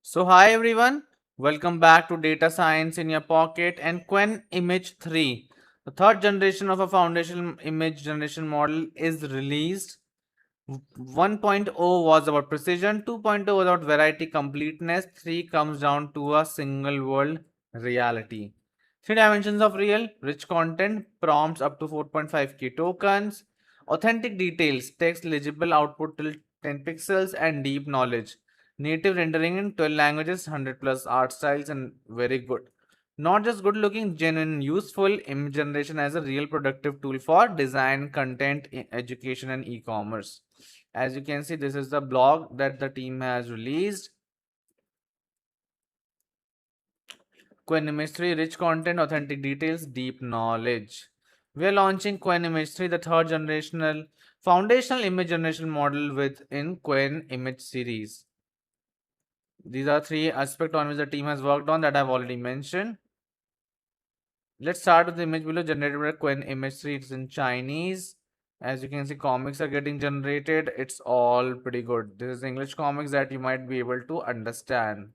So hi everyone, welcome back to Data Science in Your Pocket and Qwen-Image 3. The third generation of a foundation image generation model is released. 1.0 was about precision, 2.0 was about variety completeness, 3 comes down to a single world reality. 3 dimensions of real, rich content, prompts up to 4.5k tokens, authentic details, text legible output till 10 pixels and deep knowledge. Native rendering in 12 languages, 100 plus art styles and very good. Not just good looking, genuine, useful image generation as a real productive tool for design, content, education and e-commerce. As you can see, this is the blog that the team has released. Qwen-Image 3, rich content, authentic details, deep knowledge. We are launching Qwen-Image 3, the third generational foundational image generation model within Qwen-Image series. These are three aspects on which the team has worked on that I've already mentioned. Let's start with the image below generated by Qwen-Image 3. It's in Chinese. As you can see, comics are getting generated. It's all pretty good. This is English comics that you might be able to understand.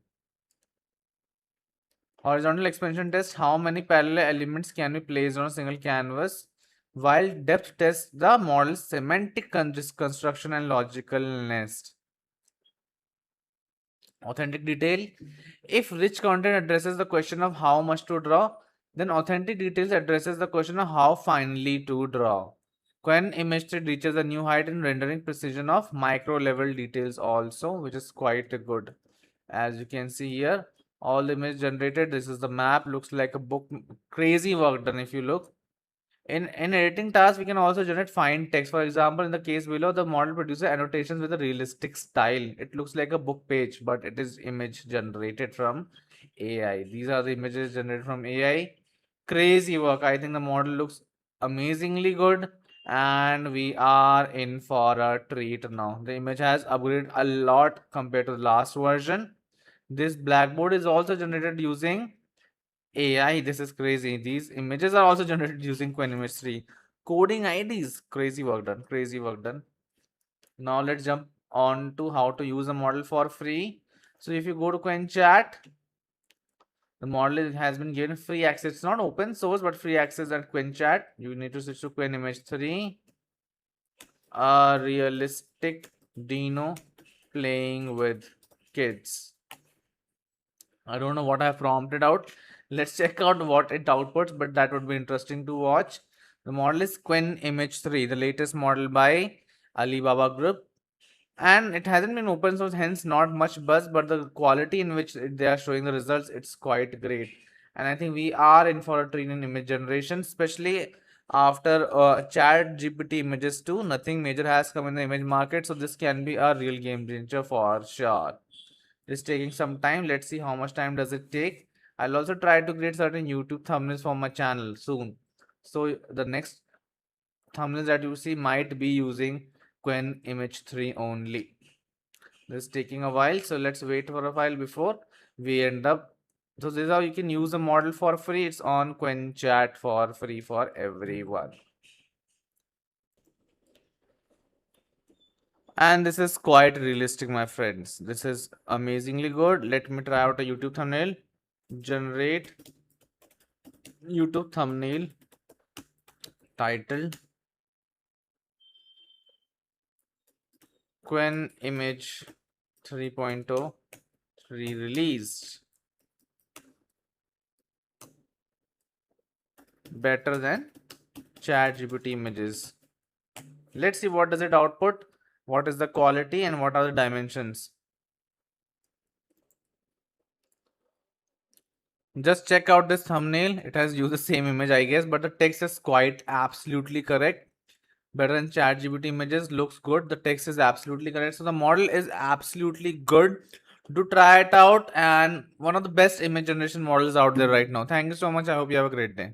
Horizontal expansion test, how many parallel elements can be placed on a single canvas, while depth tests the model's semantic construction and logicalness. Authentic detail, if rich content addresses the question of how much to draw, then authentic details addresses the question of how finely to draw. Qwen-Image reaches a new height in rendering precision of micro level details also, which is quite good. As you can see here, all the image generated, this is the map, looks like a book. Crazy work done if you look. In editing tasks, we can also generate fine text. For example, in the case below, the model produces annotations with a realistic style. It looks like a book page, but it is image generated from AI. These are the images generated from AI. Crazy work. I think the model looks amazingly good, and we are in for a treat now. The image has upgraded a lot compared to the last version. This blackboard is also generated using AI. This is crazy. These images are also generated using Qwen-Image 3. Coding IDs. Crazy work done. Crazy work done. Now let's jump on to how to use a model for free. So if you go to QuenChat, the model has been given free access. It's not open source, but free access at QuenChat. You need to switch to Qwen-Image 3. A realistic Dino playing with kids. I don't know what I have prompted out. Let's check out what it outputs, but that would be interesting to watch. The model is Qwen-Image 3, the latest model by Alibaba Group. And it hasn't been open source, hence not much buzz, but the quality in which they are showing the results, it's quite great. And I think we are in for a treat in image generation, especially after Chat GPT images too. Nothing major has come in the image market, so this can be a real game changer for sure. It's taking some time. Let's see how much time does it take. I'll also try to create certain YouTube thumbnails for my channel soon. So the next thumbnails that you see might be using Qwen-Image 3 only. This is taking a while, so let's wait for a while before we end up. So this is how you can use the model for free. It's on QuenChat for free for everyone. And this is quite realistic, my friends. This is amazingly good. Let me try out a YouTube thumbnail. Generate YouTube thumbnail title Qwen-Image 3.0 re-released. Better than ChatGPT images. Let's see what does it output, what is the quality and what are the dimensions. Just check out this thumbnail. It has used the same image, I guess, but the text is quite absolutely correct. Better than ChatGPT images, looks good. The text is absolutely correct. So the model is absolutely good. Do try it out, and one of the best image generation models out there right now. Thank you so much. I hope you have a great day.